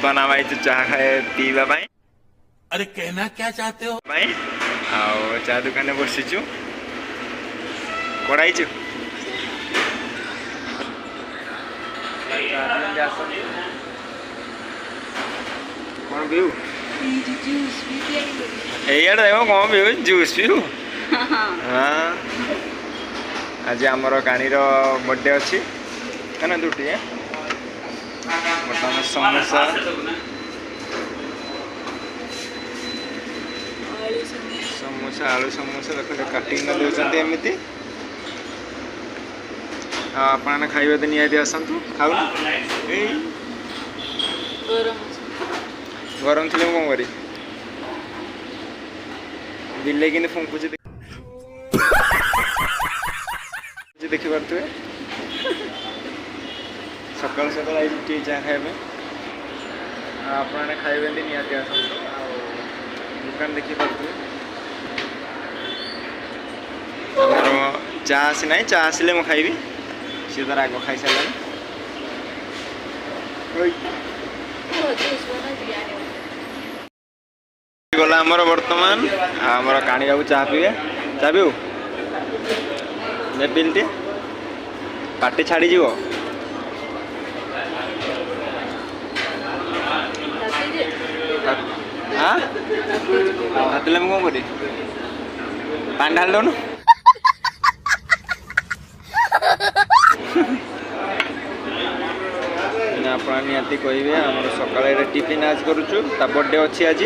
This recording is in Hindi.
ବର୍ତ୍ତମାନ ଆମେ ଆଇଛୁ ଚାହା ଖାଏ ପିଇବା ପାଇଁ। अरे कहना क्या चाहते हो ପାଇଁ ଆଉ ଚା ଦୋକାନରେ ବସିଛୁ। କୁଆଡ଼େ ଆଇଛୁ? କ'ଣ ପିଉ? ଏଇଆଡ଼େ ଦେଖ କ'ଣ ପିଉ? ଜୁସ୍ ପିଉ? ହଁ ଆଜି ଆମର କାଣିର ବର୍ଥଡେ ଅଛି ନା ଦୁଟି। ବର୍ତ୍ତମାନ ସମୋସା समोसा आलू समोसा देखो काटिंग देउछन्ते एमिति। आपने खाइबे तो निहाती आसतु खाऊ गरम थी कौन करी बिले कि फुंकुच देखी पारे सकाल सकाल आई टी चा खाइबे आपने खाइबे निहाती आसतु दुकान देखी पारे चा आसी ना चा आसिले मु खाइबी सी तार आग खाई सारे गला आमर बर्तमान आमर काणी बाबू चा पीवे चा पीऊ पिलटे पाटी छाड़ी जीव हाँ हाथले कौन करी पानी ढाल दौन आप निहाती कहे आम सकाल टिफिन आज करुचु ता बर्थडे अच्छी आज